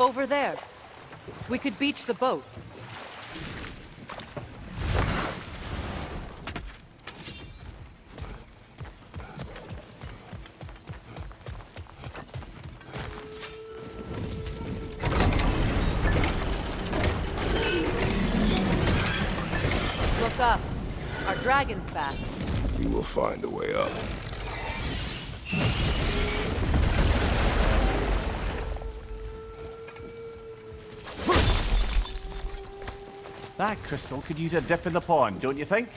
Over there. We could beach the boat. Look up. Our dragon's back. You will find a way up. That crystal could use a dip in the pond, don't you think?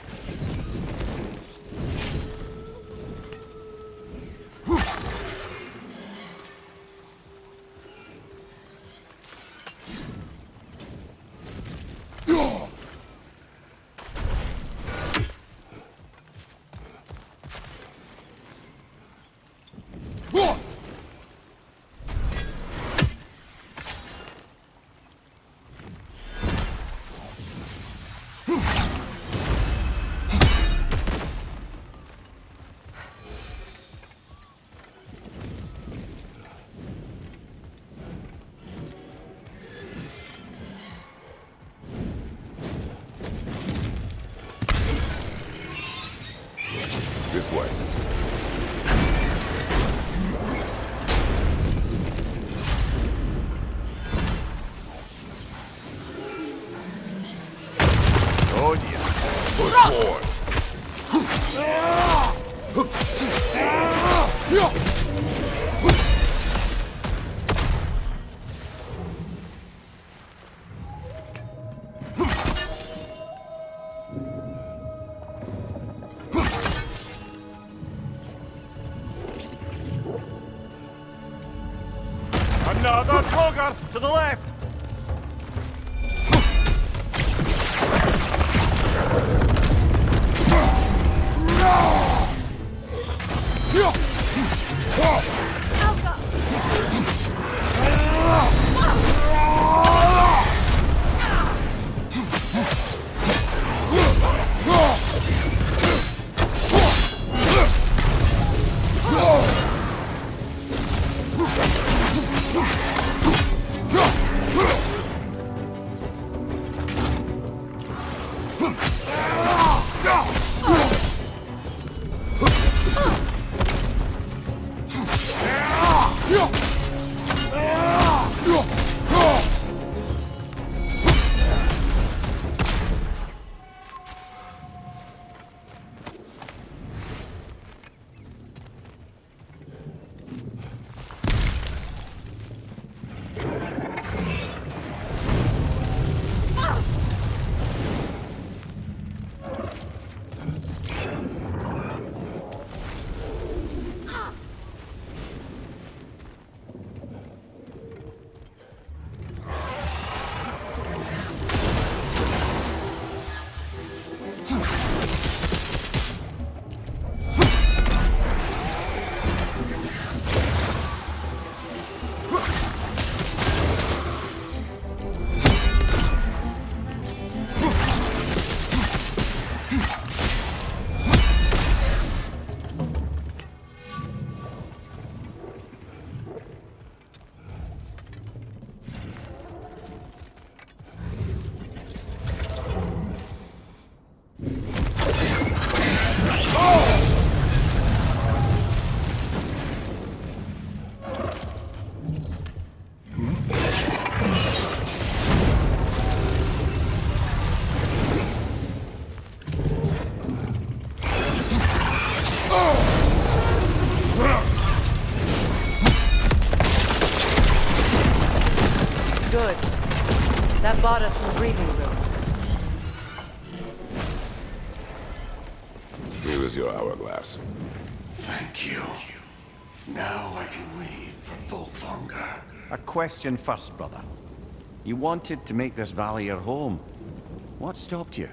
This way. Oh dear. Push forward. Another Kroger to the left! Good. That bought us some breathing room. Here is your hourglass. Thank you. Now I can leave for Volkvanger. A question first, brother. You wanted to make this valley your home. What stopped you?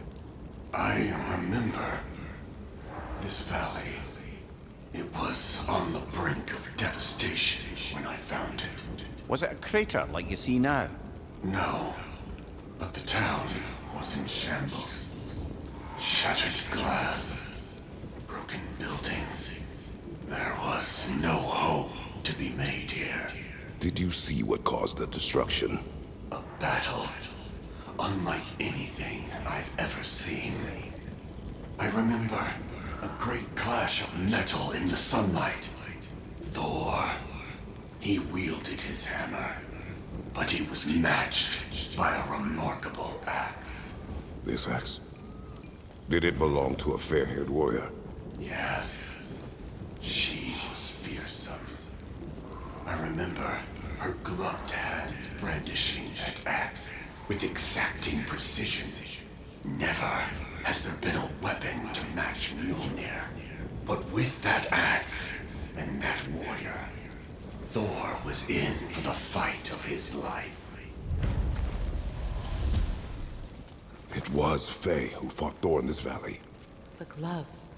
I remember this valley. It was on the brink of devastation when I found it. Was it a crater like you see now? No, but the town was in shambles. Shattered glass, broken buildings. There was no hope to be made here. Did you see what caused the destruction? A battle unlike anything I've ever seen. I remember a great clash of metal in the sunlight. Thor, he wielded his hammer, but he was matched by a remarkable axe. This axe? Did it belong to a fair-haired warrior? Yes, she was fearsome. I remember her gloved hands brandishing that axe with exacting precision. Never has there been a weapon to match Mimir. But with that axe and that warrior, Thor was in for the fight of his life. It was Faye who fought Thor in this valley. The gloves.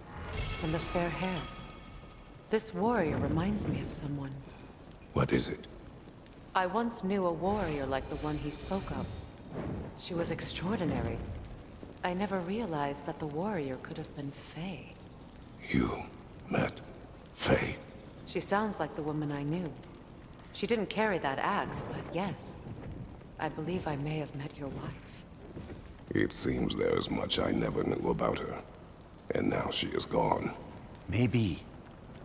And the fair hair. This warrior reminds me of someone. What is it? I once knew a warrior like the one he spoke of. She was extraordinary. I never realized that the warrior could have been Faye. You met Faye? She sounds like the woman I knew. She didn't carry that axe, but yes. I believe I may have met your wife. It seems there is much I never knew about her. And now she is gone. Maybe.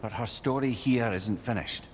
But her story here isn't finished.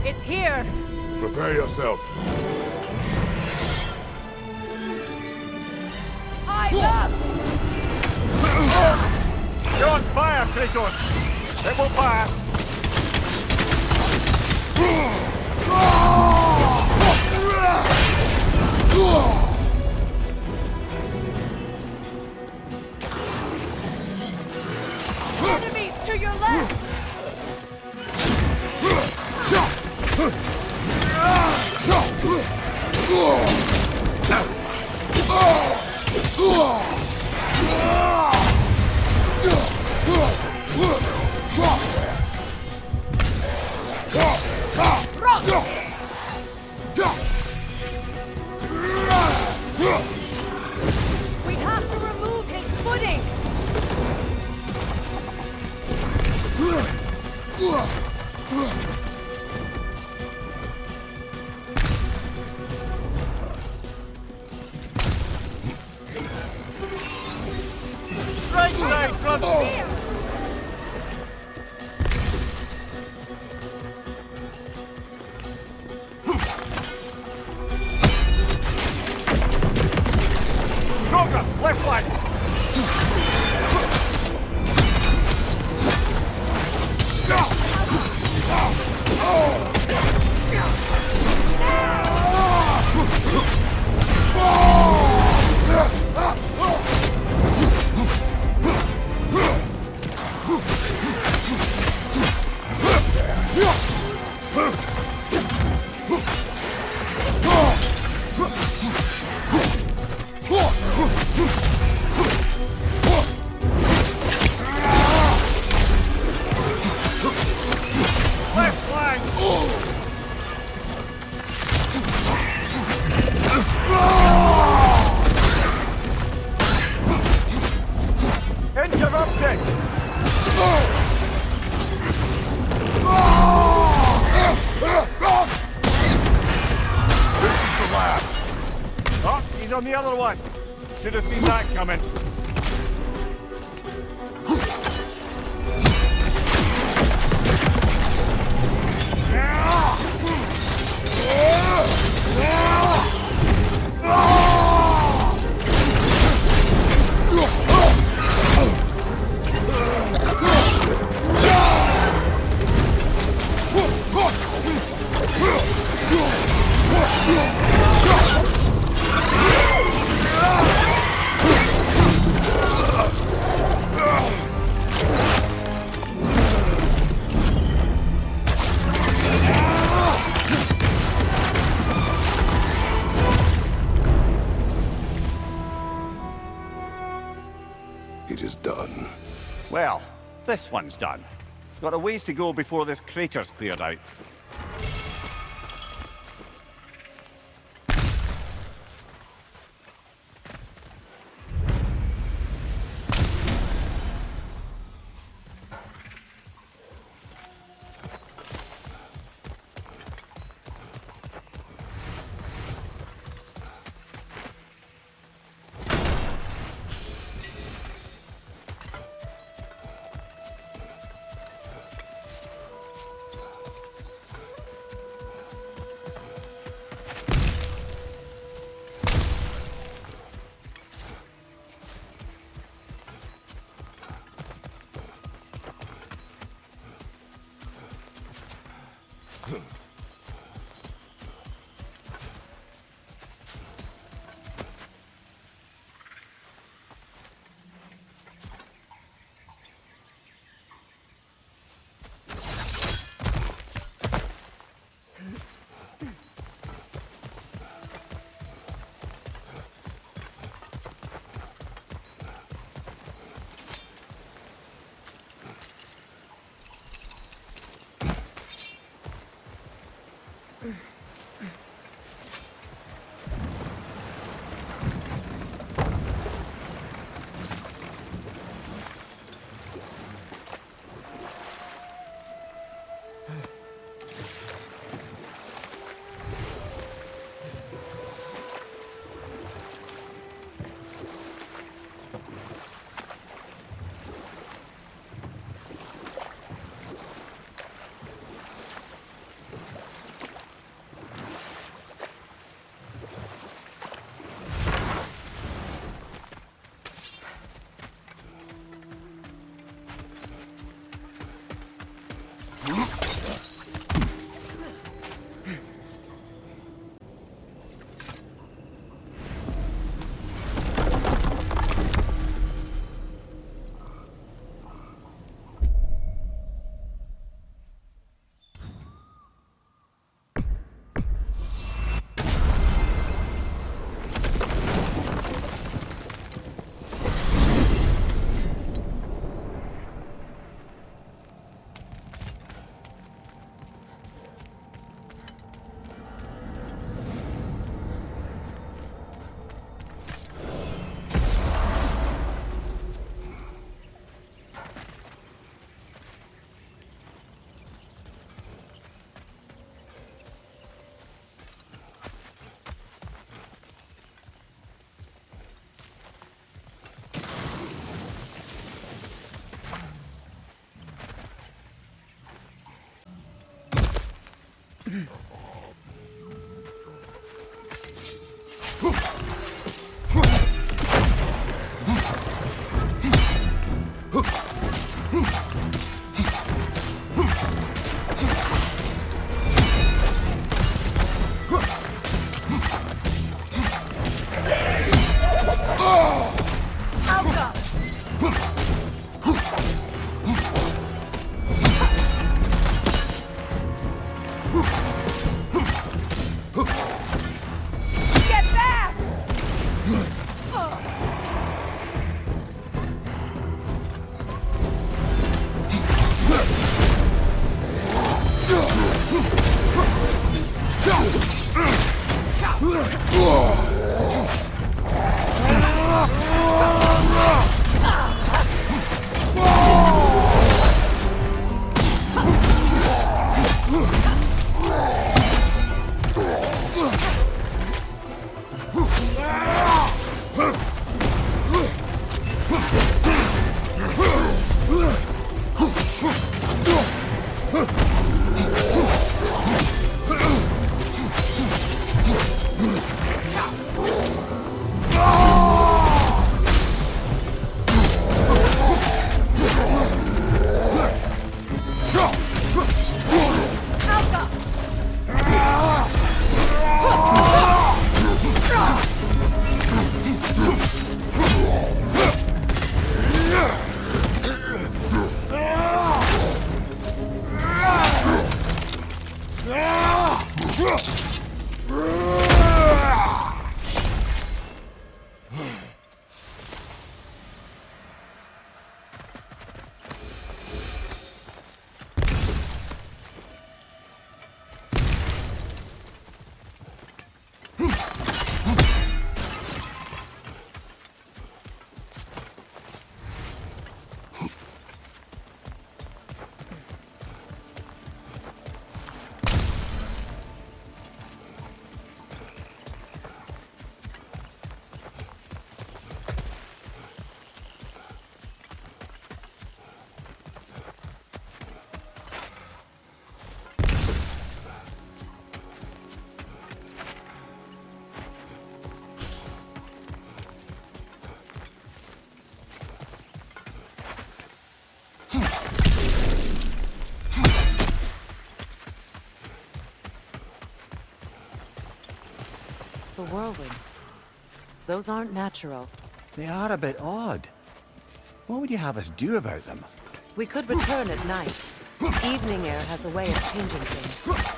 It's here! Prepare yourself. Eyes up! You're on fire, Kratos! It will pass! Enemies to your left! Oh! We have to remove his footing! Right side, brother! Stronger! Left flank! Left flank! Interrupted! This is the last. Oh, he's on the other one. Should have seen that coming. It is done. Well, this one's done. Got a ways to go before this crater's cleared out. The whirlwinds. Those aren't natural. They are a bit odd. What would you have us do about them? We could return at night. Evening air has a way of changing things.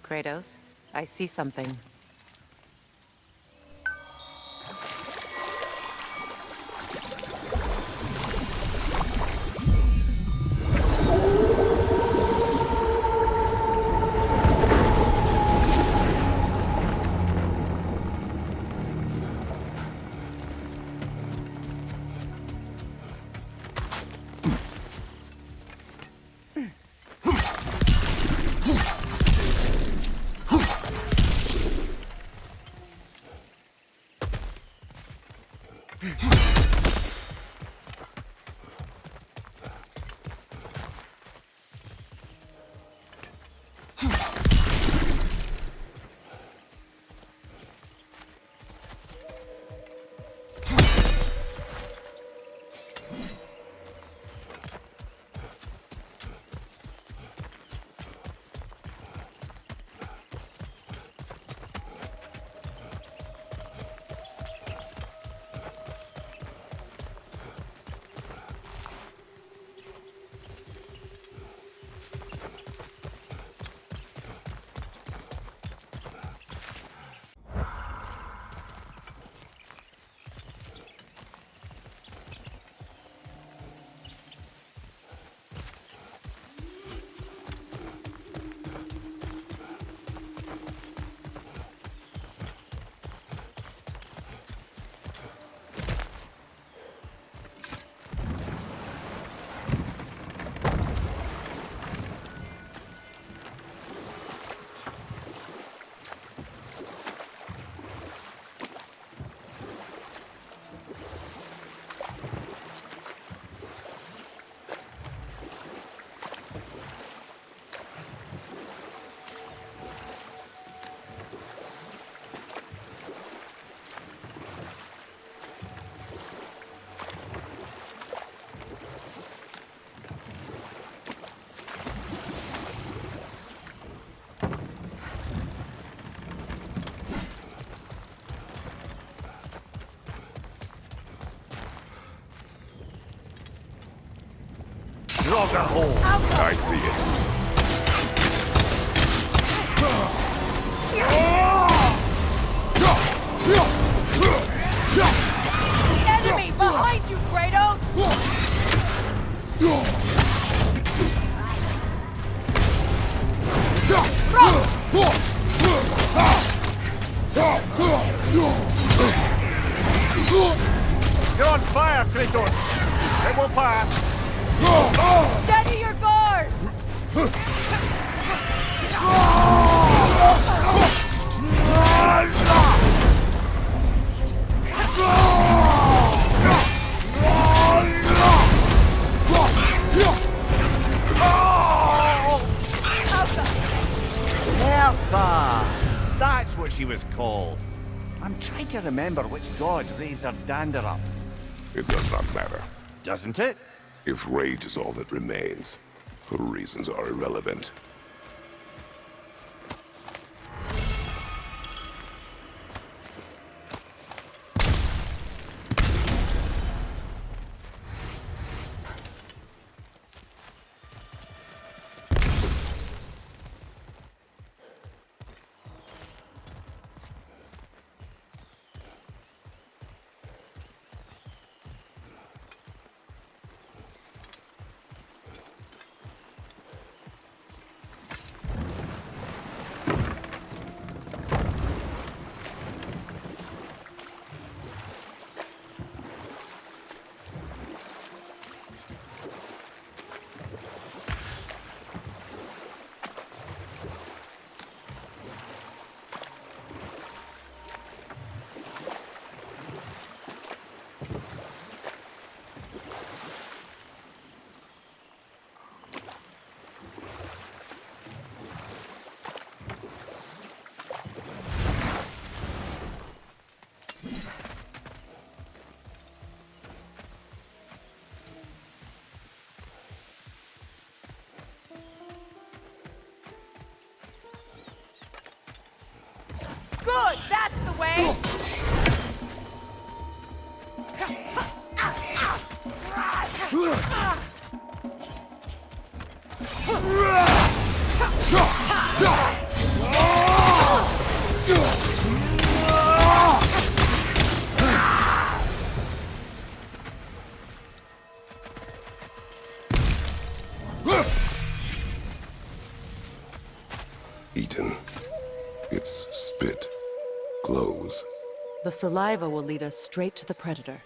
Kratos, I see something. Drop her hole. I see it. Enemy behind you, Kratos! You're on fire, Kratos! It will pass! Steady your guard! Bertha! That's what she was called. I'm trying to remember which god raised her dander up. It does not matter. Doesn't it? If rage is all that remains, her reasons are irrelevant. Good, that's the way! Eaten. Its spit glows. The saliva will lead us straight to the predator.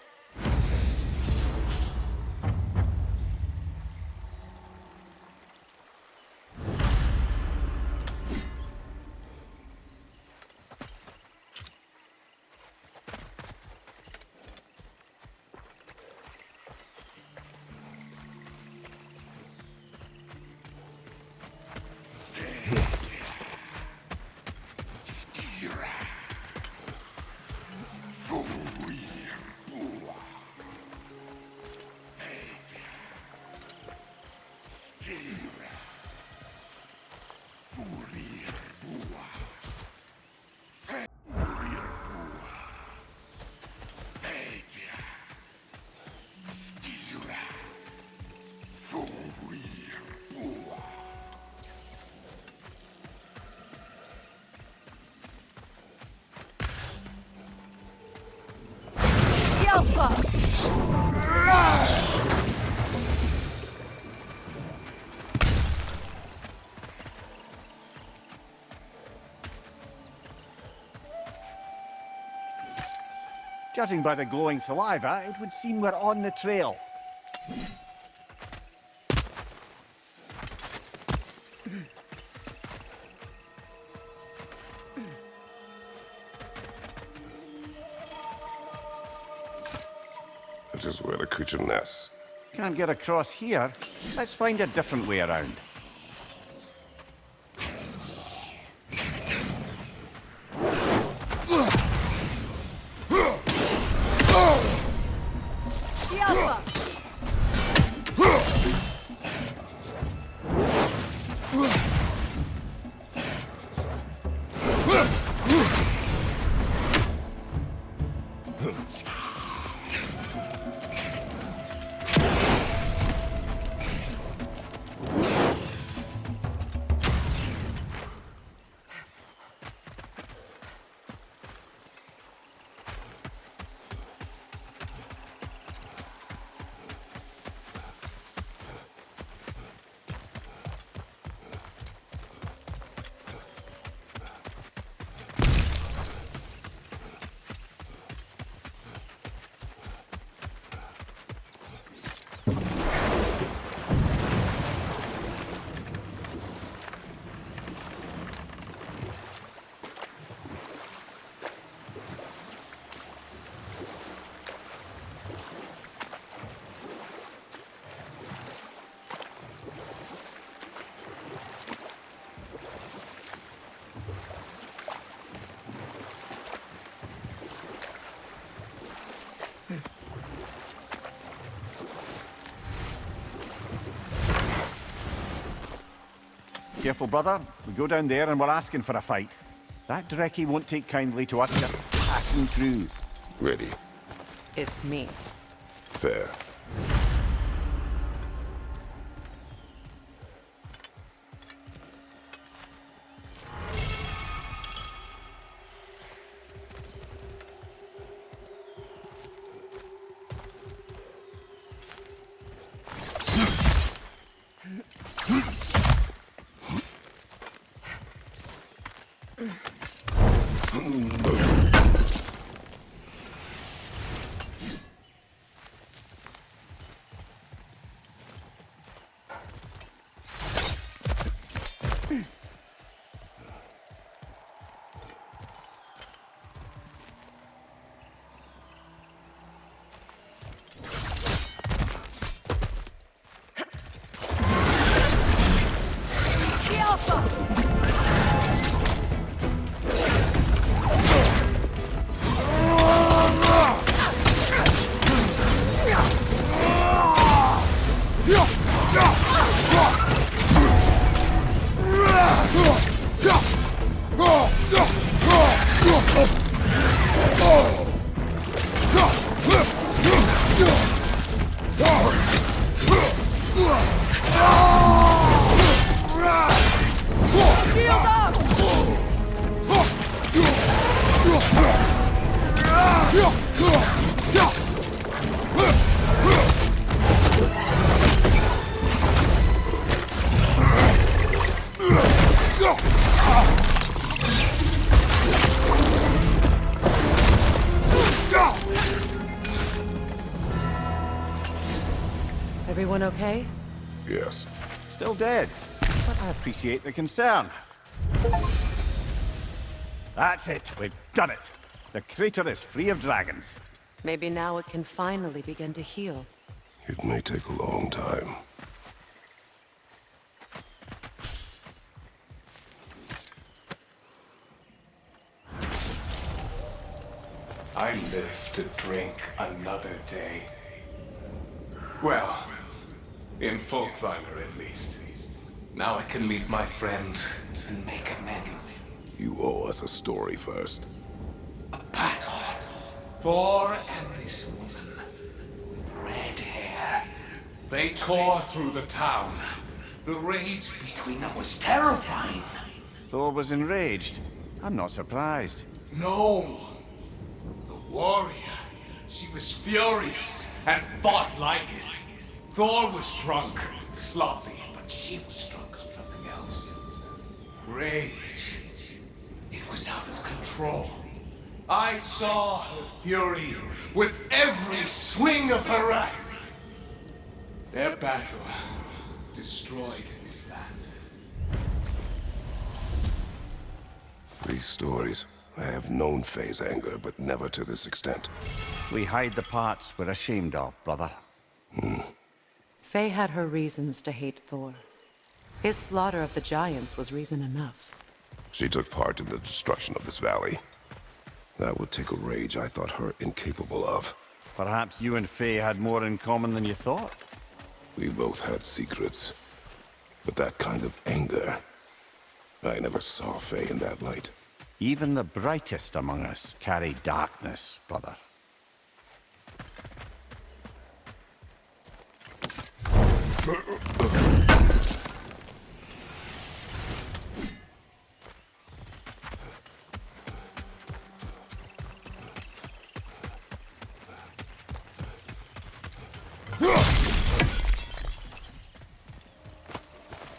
Judging by the glowing saliva, it would seem we're on the trail. That is where the creature nests. Can't get across here. Let's find a different way around. Careful, brother. We go down there and we're asking for a fight. That Drekkie won't take kindly to us just passing through. Ready. It's me. Fair. Everyone okay? Yes. Still dead. But I appreciate the concern. That's it. We've done it. The crater is free of dragons. Maybe now it can finally begin to heal. It may take a long time. I live to drink another day. Well, in Folkvanger at least. Now I can meet my friend and make amends. You owe us a story first. A battle. Thor and this woman with red hair. They tore through the town. The rage between them was terrifying. Thor was enraged. I'm not surprised. No. The warrior. She was furious and fought like it. Thor was drunk, sloppy, but she was drunk on something else. Rage. It was out of control. I saw her fury with every swing of her axe. Their battle destroyed this land. These stories, I have known Faye's anger, but never to this extent. We hide the parts we're ashamed of, brother. Faye had her reasons to hate Thor. His slaughter of the giants was reason enough. She took part in the destruction of this valley. That would take a rage I thought her incapable of. Perhaps you and Faye had more in common than you thought. We both had secrets. But that kind of anger... I never saw Faye in that light. Even the brightest among us carry darkness, brother.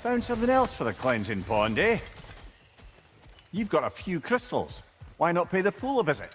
Found something else for the cleansing pond, eh? You've got a few crystals. Why not pay the pool a visit?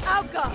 I'll go.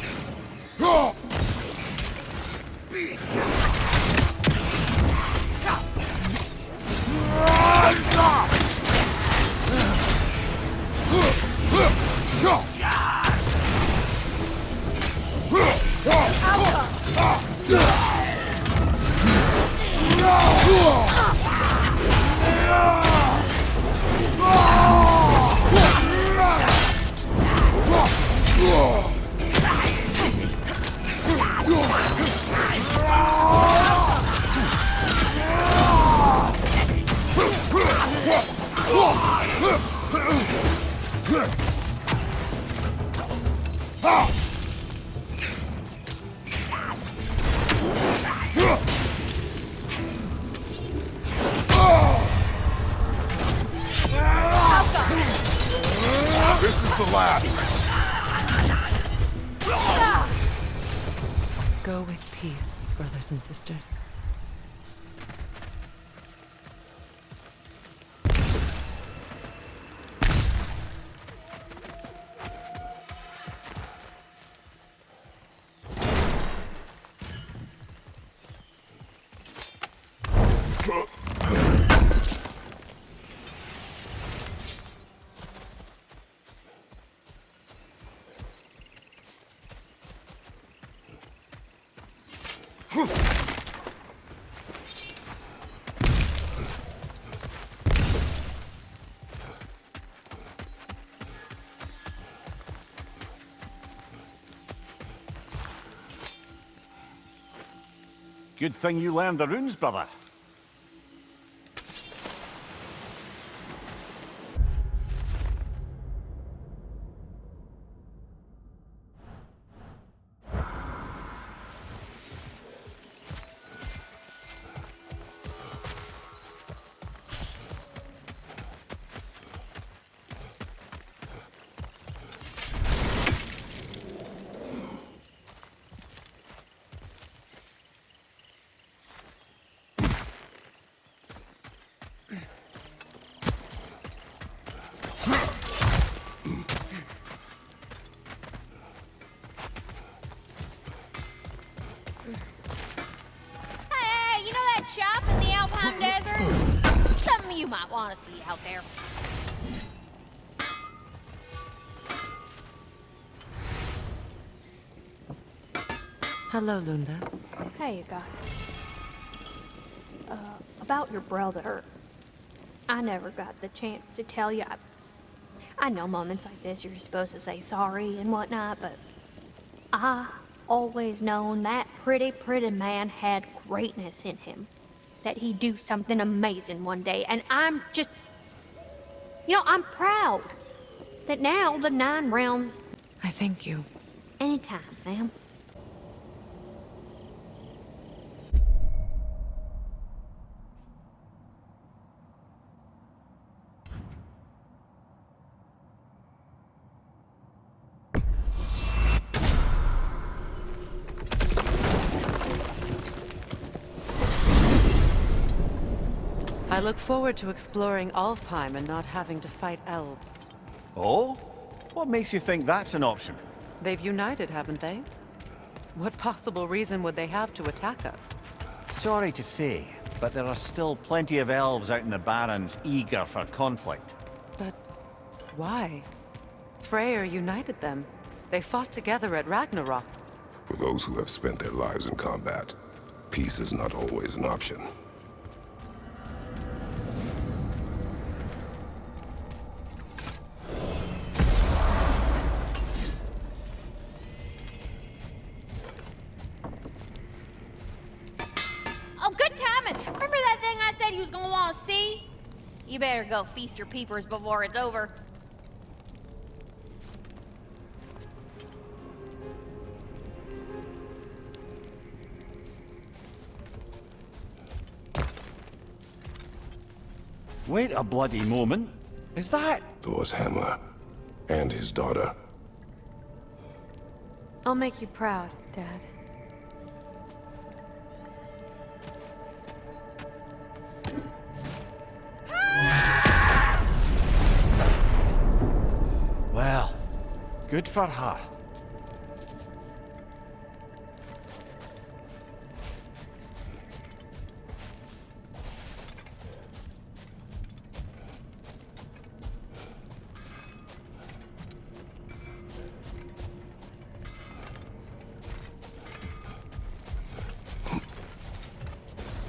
This is the last. Go with peace, brothers and sisters. Good thing you learned the runes, brother. Hey, you know that shop in the Alpine Desert? Something you might want to see out there. Hello, Lunda. Hey, you guys. About your brother. I never got the chance to tell you. I know moments like this you're supposed to say sorry and whatnot, but I always known that pretty man had greatness in him. That he'd do something amazing one day, and I'm just... You know, I'm proud that now the 9 realms... I thank you. Anytime, ma'am. I look forward to exploring Alfheim and not having to fight elves. Oh? What makes you think that's an option? They've united, haven't they? What possible reason would they have to attack us? Sorry to say, but there are still plenty of elves out in the Barrens eager for conflict. But why? Freya united them. They fought together at Ragnarok. For those who have spent their lives in combat, peace is not always an option. Oh, good timing! Remember that thing I said you was gonna want to see? You better go feast your peepers before it's over. Wait a bloody moment. Is that... Thor's hammer, and his daughter. I'll make you proud, Dad. Good for her.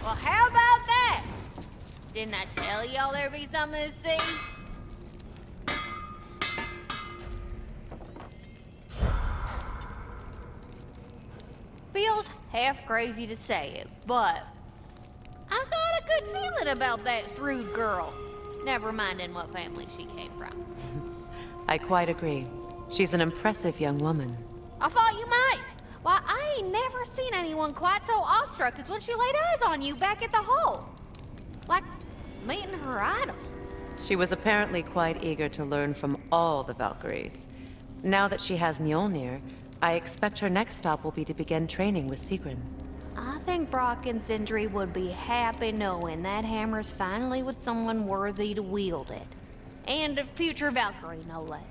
Well, how about that? Didn't I tell y'all there'd be something to see? Feels half crazy to say it, but I got a good feeling about that Thrud girl. Never minding what family she came from. I quite agree. She's an impressive young woman. I thought you might. Why, I ain't never seen anyone quite so awestruck as when she laid eyes on you back at the hole. Like meeting her idol. She was apparently quite eager to learn from all the Valkyries. Now that she has Mjolnir, I expect her next stop will be to begin training with Sigrun. I think Brock and Sindri would be happy knowing that hammer's finally with someone worthy to wield it. And a future Valkyrie, no less.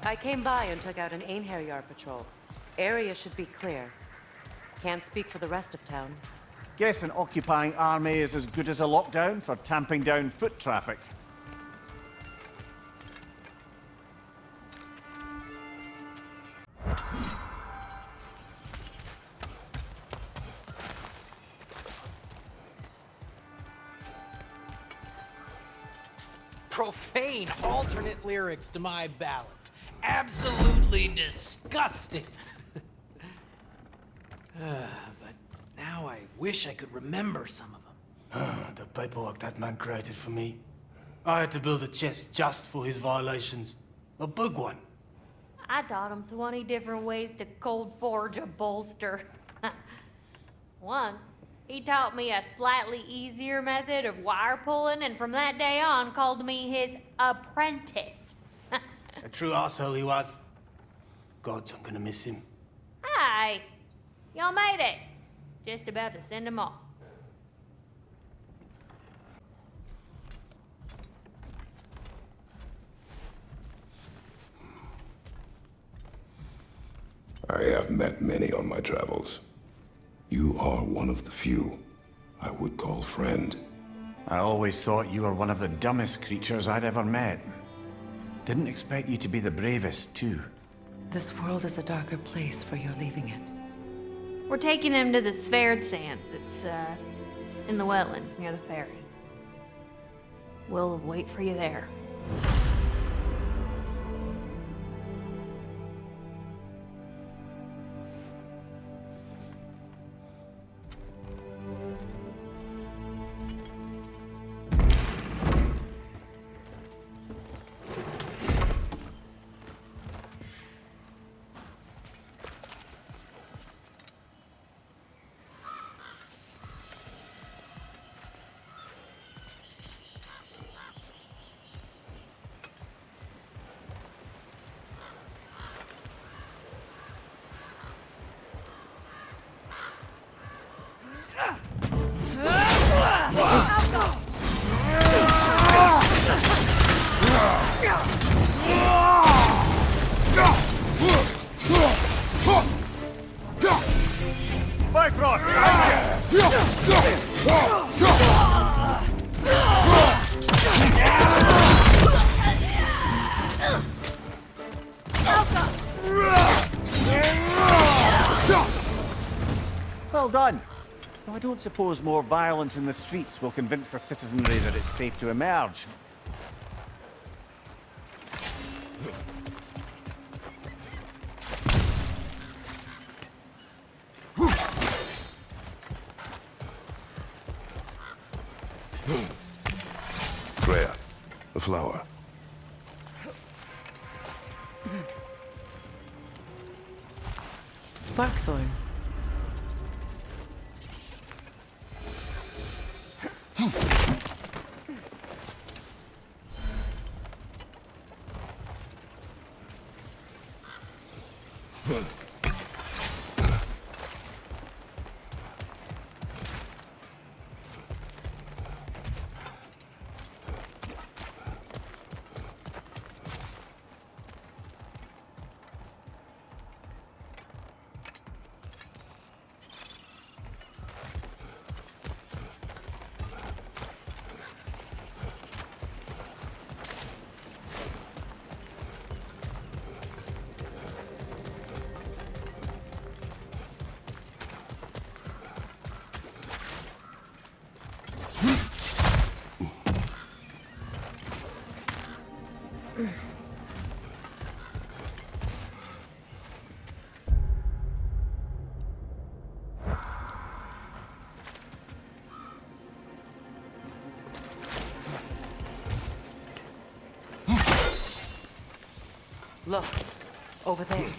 I came by and took out an Einherjar patrol. Area should be clear. Can't speak for the rest of town. Guess an occupying army is as good as a lockdown for tamping down foot traffic. Profane alternate lyrics to my ballads. Absolutely disgusting. But now I wish I could remember some of them. The paperwork that man created for me. I had to build a chest just for his violations. A big one. I taught him 20 different ways to cold forge a bolster. Once, he taught me a slightly easier method of wire pulling, and from that day on called me his apprentice. A true asshole he was. Gods, I'm gonna miss him. Hi, y'all made it. Just about to send him off. I have met many on my travels. You are one of the few I would call friend. I always thought you were one of the dumbest creatures I'd ever met. Didn't expect you to be the bravest, too. This world is a darker place for your leaving it. We're taking him to the Sverd Sands. It's, in the wetlands near the ferry. We'll wait for you there. Well done. Well, I don't suppose more violence in the streets will convince the citizenry that it's safe to emerge. Freya, the flower. Sparkthorn. Look, over there.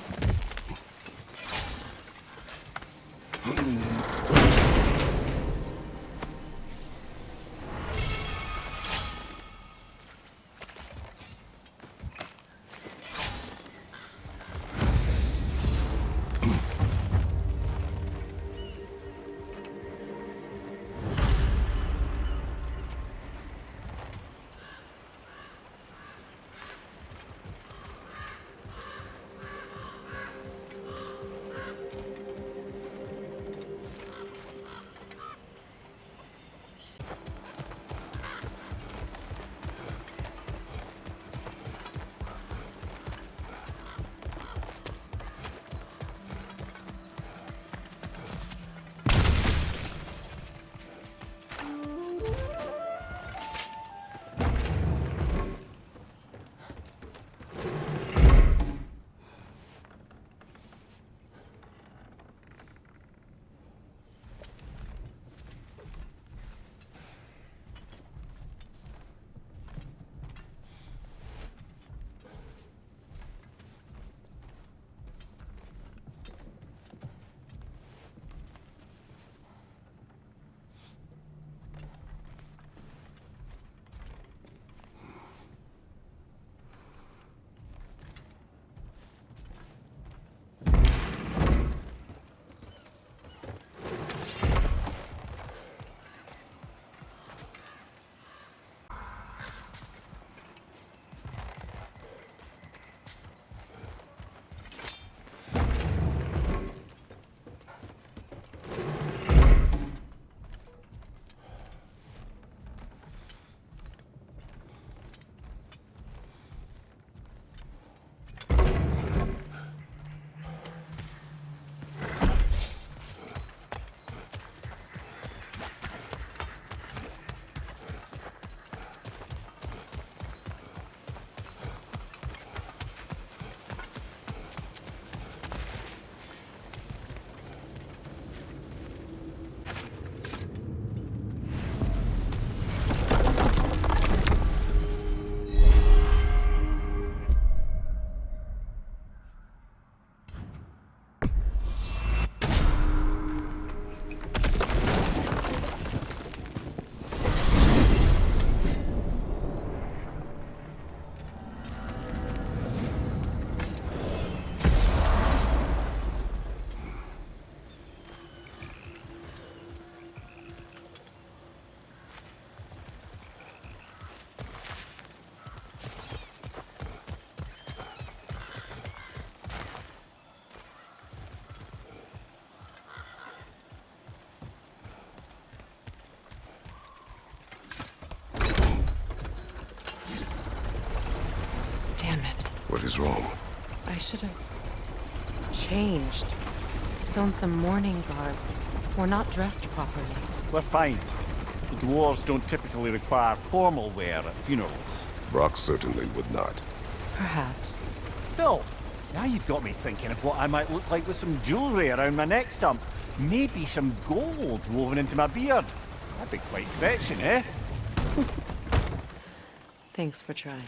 What is wrong? I should have changed. Sewn some mourning garb. We're not dressed properly. We're fine. The dwarves don't typically require formal wear at funerals. Brock certainly would not. Perhaps. Still, now you've got me thinking of what I might look like with some jewellery around my neck stump. Maybe some gold woven into my beard. That'd be quite fetching, eh? Thanks for trying.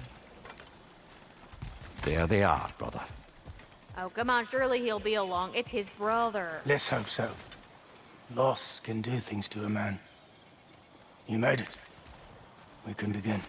There they are, brother. Oh, come on, surely he'll be along. It's his brother. Let's hope so. Loss can do things to a man. You made it. We can begin.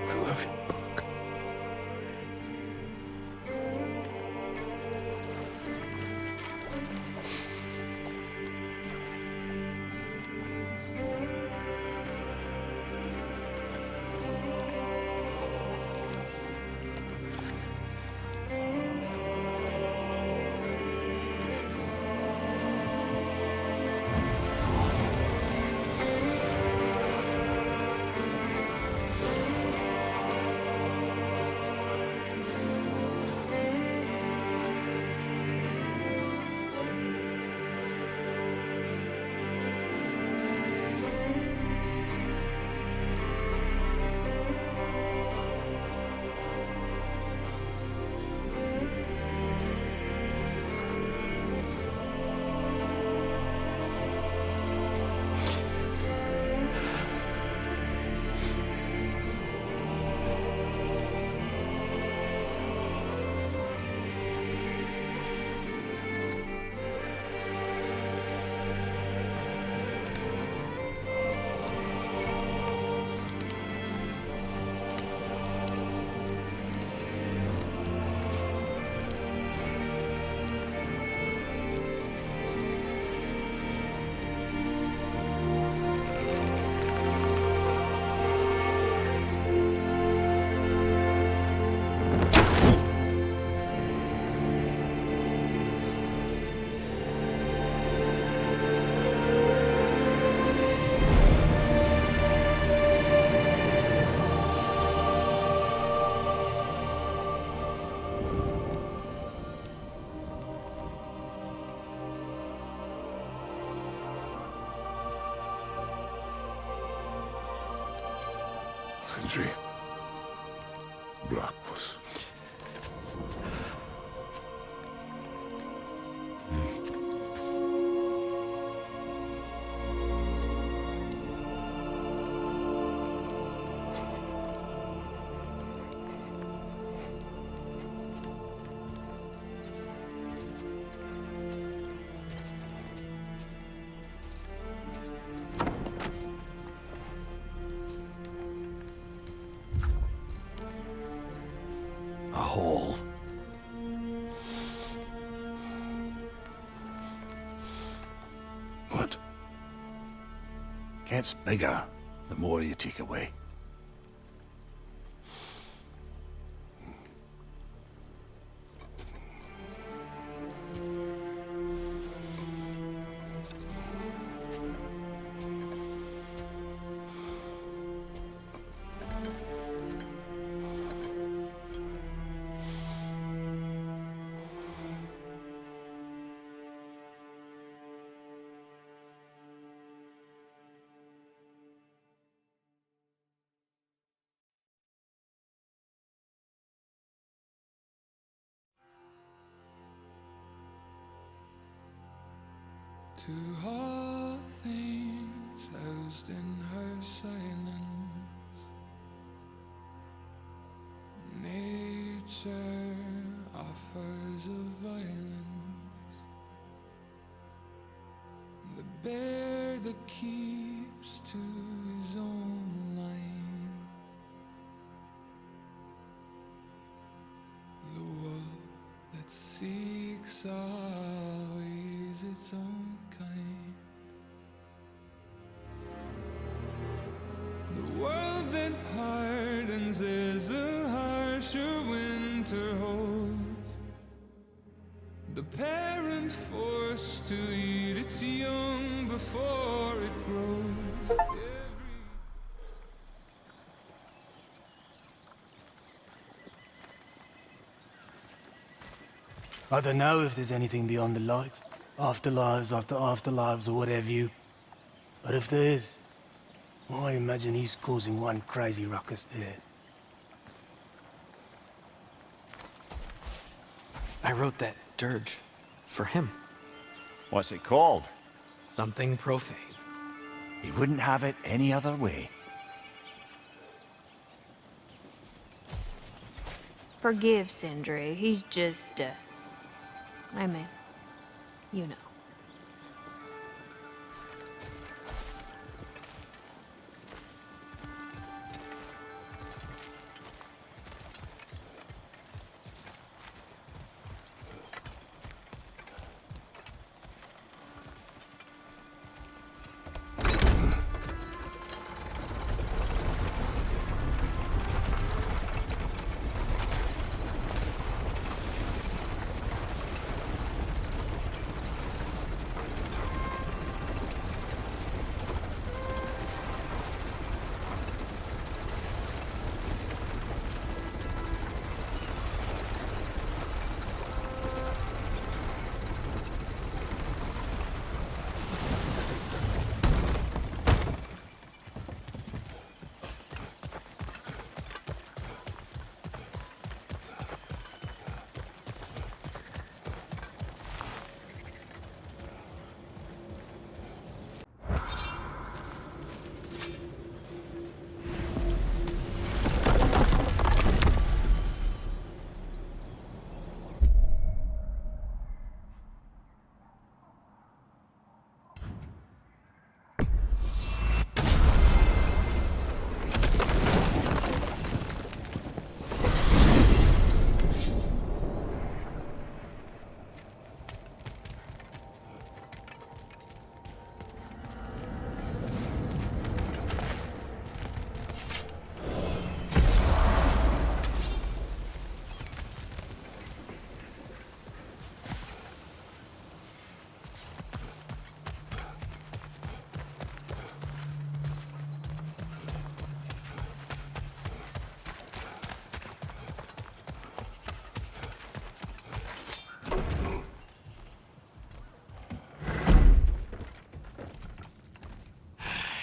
I love you, Brock. Sindri. Brock was... A hole. What? Gets bigger the more you take away. to all things housed in her silence. Nature offers a violence, the bear that keeps to his own line, the wolf that seeks always its own kind, the world that hardens as the harsher winter holds, the parent forced to eat its young before it grows. I don't know if there's anything beyond the light. Afterlives after afterlives or whatever you. But if there is, I imagine he's causing one crazy ruckus there. I wrote that dirge for him. What's it called? Something profane. He wouldn't have it any other way. Forgive Sindri. He's just, I mean, you know.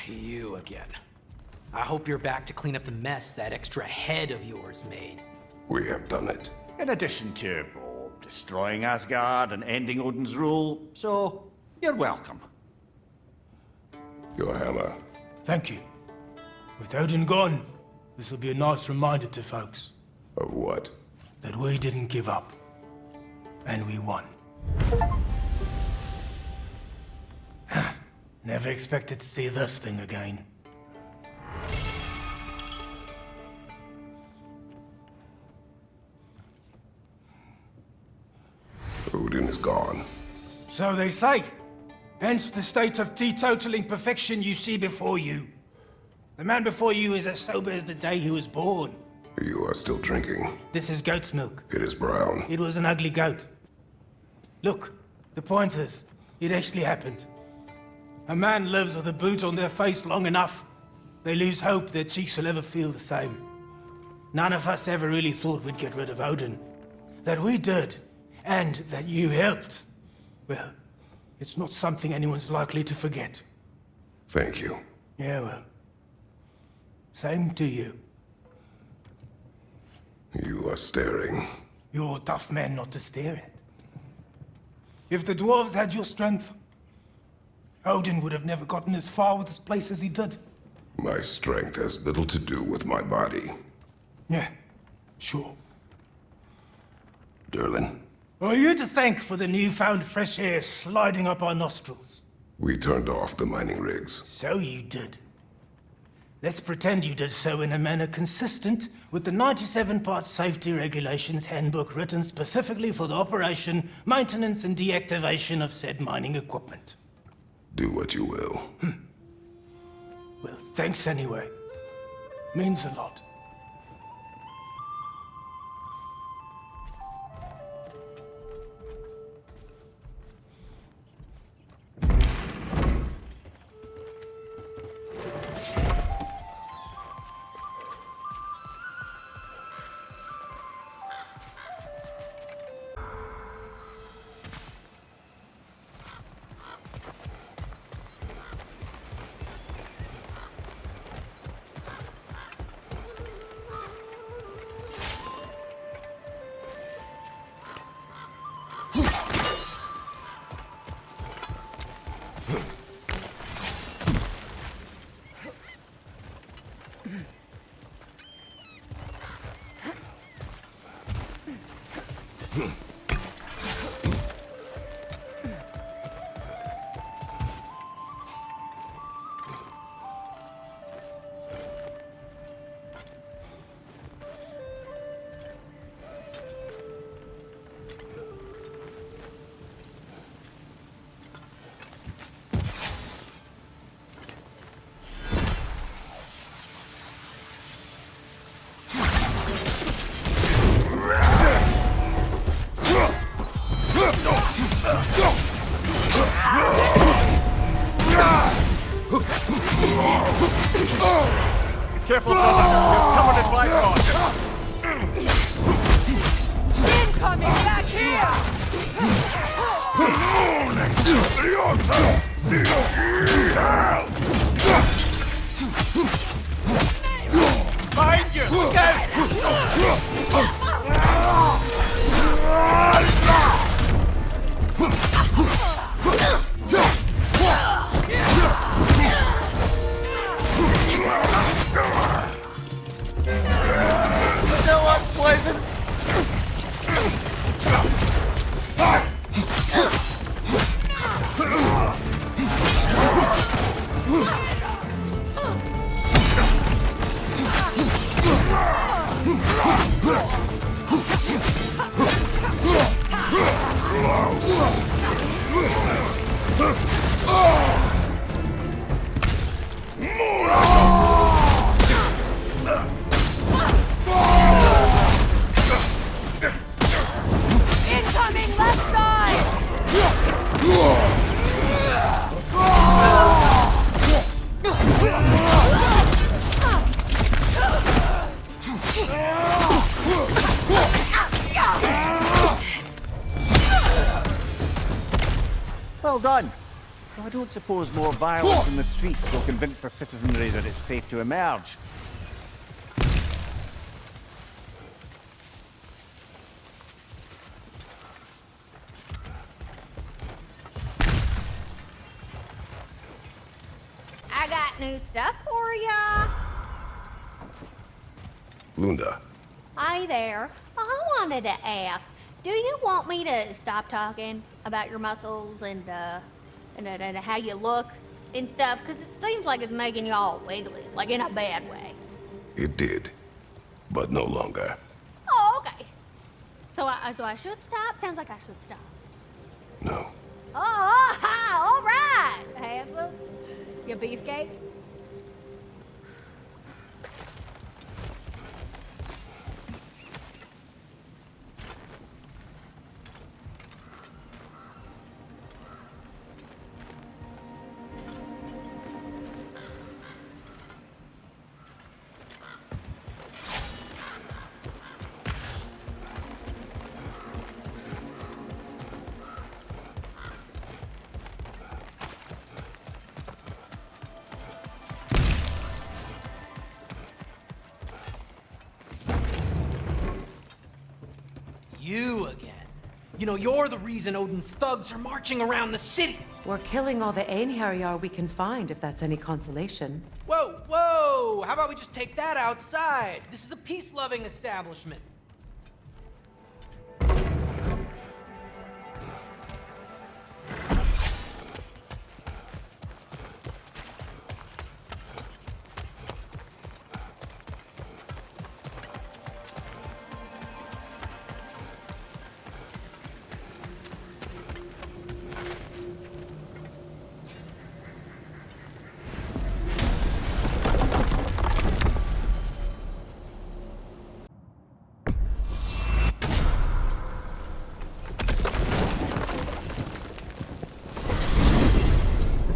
You again. I hope you're back to clean up the mess that extra head of yours made. We have done it. In addition to destroying Asgard and ending Odin's rule, so you're welcome. Your hammer. Thank you. With Odin gone, this will be a nice reminder to folks. Of what? That we didn't give up. And we won. Never expected to see this thing again. Odin is gone. So they say. Hence the state of teetotaling perfection you see before you. The man before you is as sober as the day he was born. You are still drinking. This is goat's milk. It is brown. It was an ugly goat. Look, the point is, it actually happened. A man lives with a boot on their face long enough, they lose hope their cheeks will ever feel the same. None of us ever really thought we'd get rid of Odin. That we did, and that you helped. Well, it's not something anyone's likely to forget. Thank you. Yeah, well. Same to you. You are staring. You're a tough man not to stare at. If the dwarves had your strength, Odin would have never gotten as far with this place as he did. My strength has little to do with my body. Yeah, sure. Durlin, Are you to thank for the newfound fresh air sliding up our nostrils? we turned off the mining rigs. So you did. Let's pretend you did so in a manner consistent with the 97-part safety regulations handbook written specifically for the operation, maintenance, and deactivation of said mining equipment. Do what you will. Well, thanks anyway. Means a lot. Careful, brother. You're covered in black rot. Incoming back here! Behind you! Still unpleasant. Incoming left side! Well done. Though I don't suppose more violence in the streets will convince the citizenry that it's safe to emerge. I got new stuff for ya. Lunda, Hi there. I wanted to ask, do you want me to stop talking about your muscles and how you look and stuff? Because it seems like it's making you all wiggly, like in a bad way. it did, but no longer. Oh, okay. So I should stop? Sounds like I should stop. No. Oh, all right, handsome. You beefcake? You know, you're the reason Odin's thugs are marching around the city. We're killing all the Einherjar we can find, if that's any consolation. Whoa, whoa! How about we just take that outside? This is a peace-loving establishment.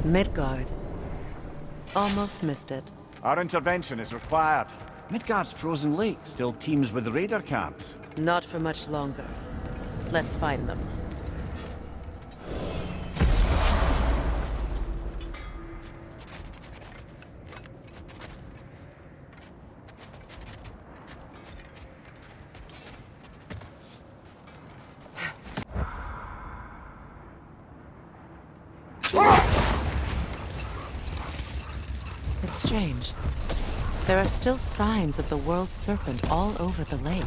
Midgard. Almost missed it. Our intervention is required. Midgard's frozen lake still teems with raider camps. Not for much longer. Let's find them. It's strange. There are still signs of the world serpent all over the lake.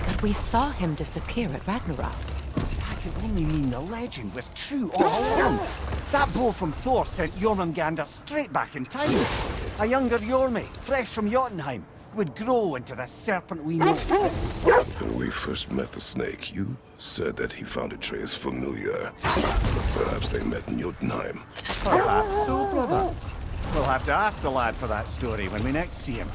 But we saw him disappear at Ragnarok. That could only mean the legend was true all along. That bow from Thor sent Jormungandr straight back in time. A younger Jormi, fresh from Jotunheim, would grow into the serpent we know. When we first met the snake, you said that he found Atreus familiar. Perhaps they met in Jotunheim. Perhaps so, brother. We'll have to ask the lad for that story when we next see him.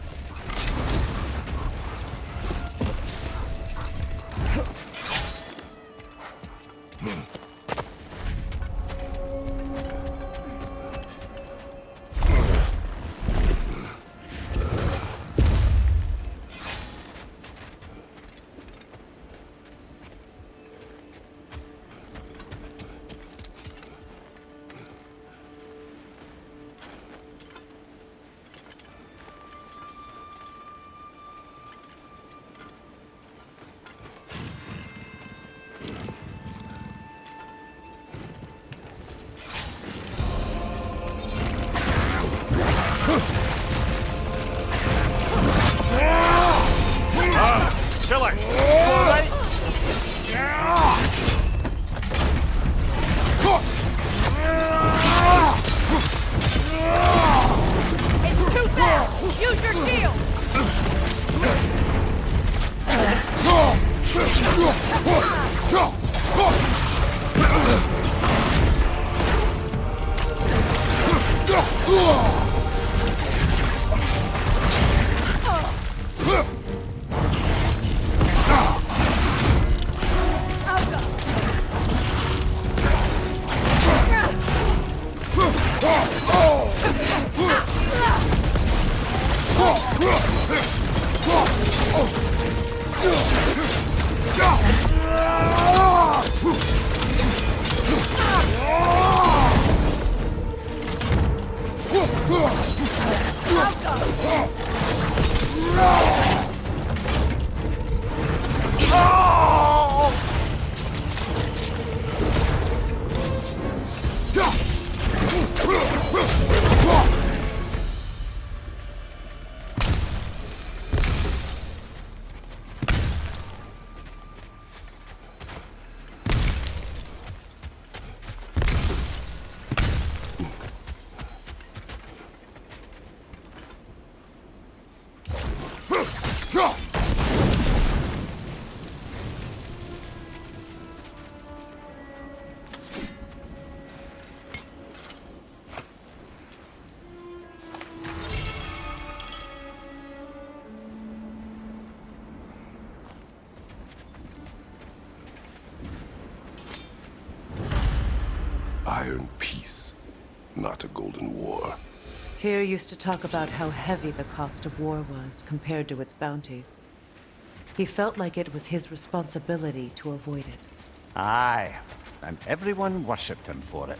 Iron peace, not a golden war. Tyr used to talk about how heavy the cost of war was compared to its bounties. He felt like it was his responsibility to avoid it. Aye, and everyone worshipped him for it.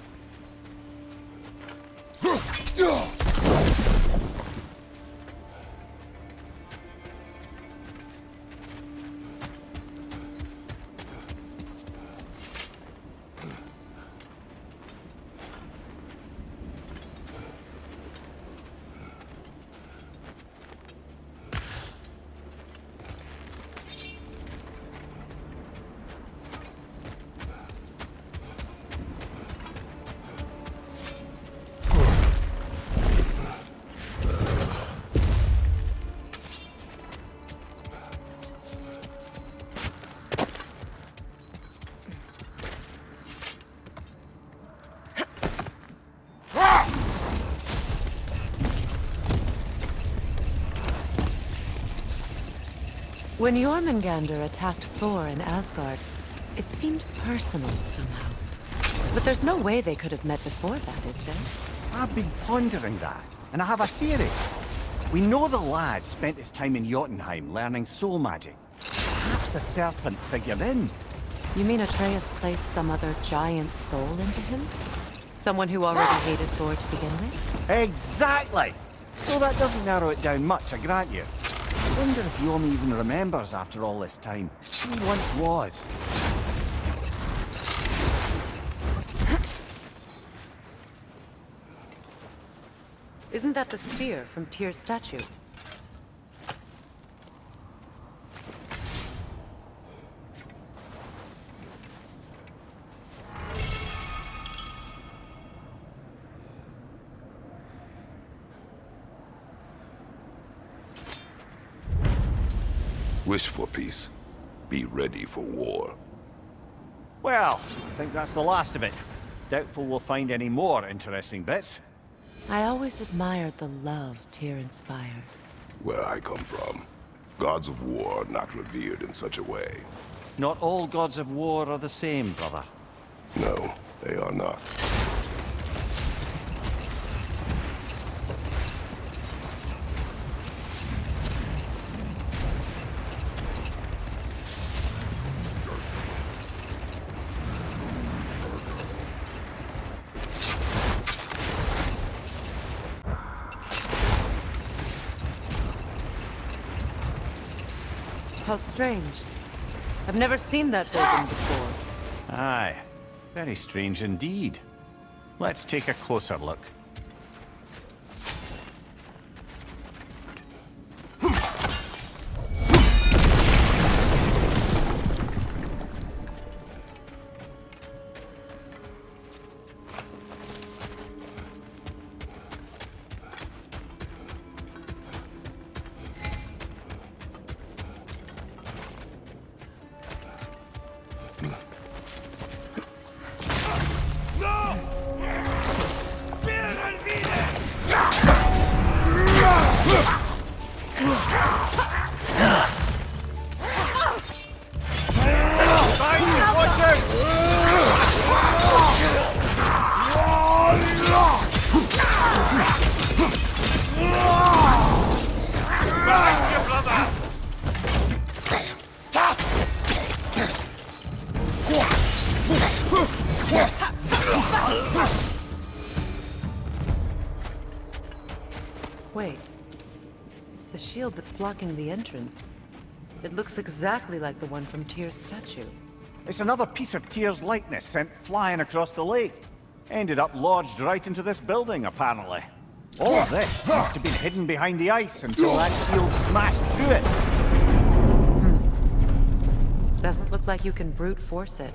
When Jormungandr attacked Thor in Asgard, it seemed personal somehow. But there's no way they could have met before that, is there? I've been pondering that, and I have a theory. We know the lad spent his time in Jotunheim learning soul magic. Perhaps the serpent figured in. You mean Atreus placed some other giant soul into him? Someone who already hated Thor to begin with? Exactly! Though that doesn't narrow it down much, I grant you. I wonder if Yomi even remembers after all this time who he once was. Isn't that the spear from Tyr's statue? Wish for peace. Be ready for war. Well, I think that's the last of it. Doubtful we'll find any more interesting bits. I always admired the love Tyr inspired. Where I come from, gods of war are not revered in such a way. Not all gods of war are the same, brother. No, they are not. How strange. I've never seen that building before. Aye. Very strange indeed. Let's take a closer look. Wait. The shield that's blocking the entrance. It looks exactly like the one from Tyr's statue. It's another piece of Tyr's likeness sent flying across the lake. Ended up lodged right into this building, apparently. All of this must have been hidden behind the ice until that shield smashed through it. Doesn't look like you can brute force it.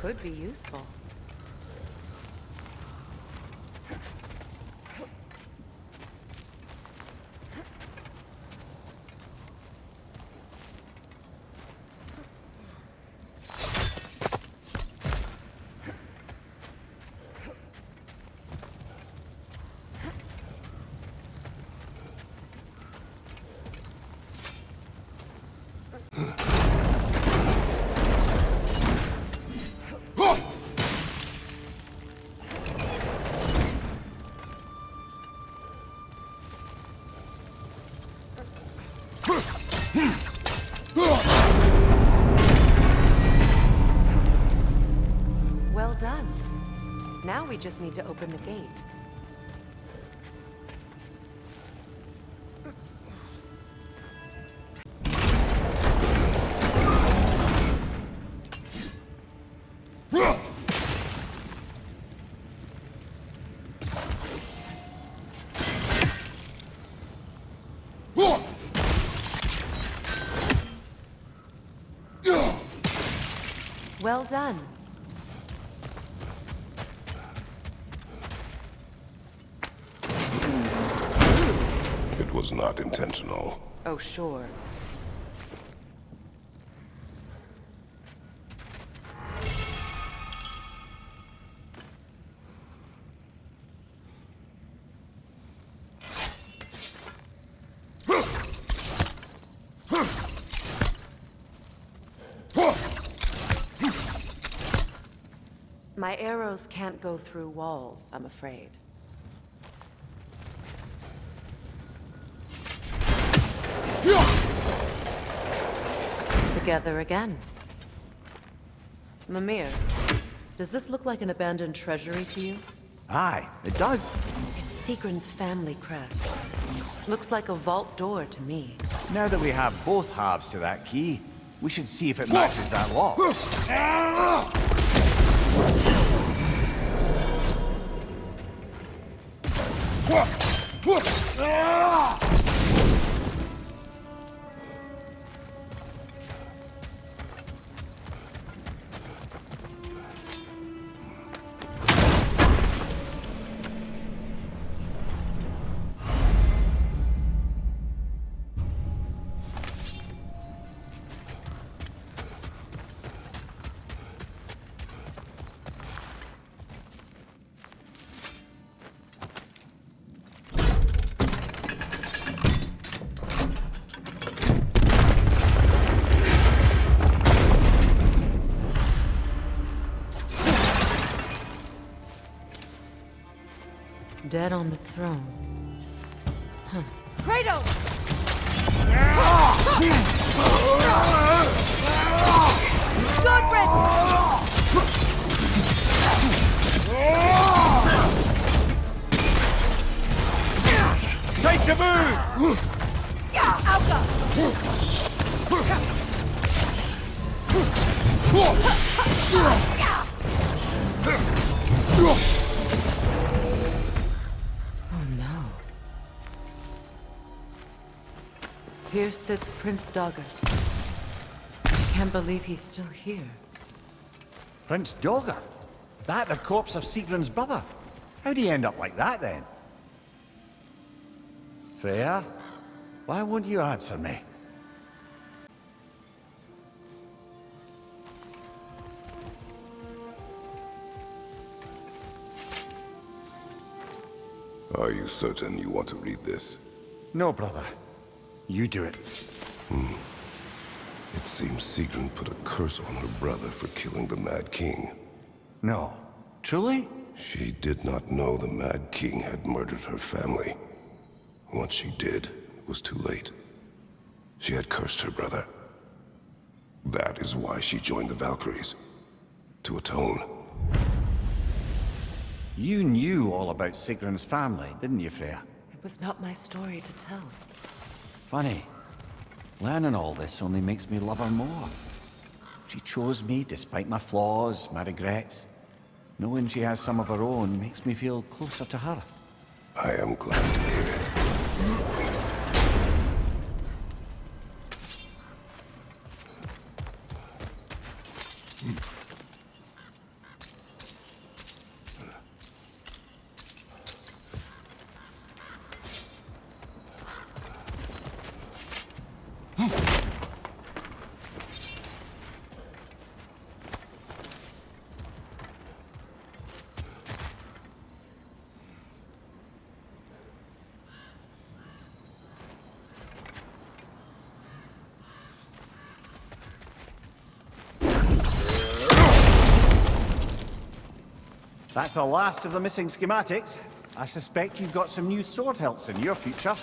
Could be useful. Well done. Now we just need to open the gate. Well done. It was not intentional. Oh, sure. My arrows can't go through walls, I'm afraid. Together again. Mimir, does this look like an abandoned treasury to you? Aye, it does. It's Sigrun's family crest. Looks like a vault door to me. Now that we have both halves to that key, we should see if it matches that lock. Dead on the throne. Huh. Kratos! Godfrey! Take the move! Alka! Oh no. Here sits Prince Dagger, can't believe he's still here. Prince Dogger? That the corpse of Sigrun's brother? How'd he end up like that, then? Freya? Why won't you answer me? Are you certain you want to read this? No, brother. You do it. It seems Sigrun put a curse on her brother for killing the Mad King. No. Truly? She did not know the Mad King had murdered her family. Once she did, it was too late. She had cursed her brother. That is why she joined the Valkyries. To atone. You knew all about Sigrun's family, didn't you, Freya? It was not my story to tell. Funny. Learning all this only makes me love her more. She chose me despite my flaws, my regrets. Knowing she has some of her own makes me feel closer to her. I am glad to hear it. That's the last of the missing schematics. I suspect you've got some new sword hilts in your future.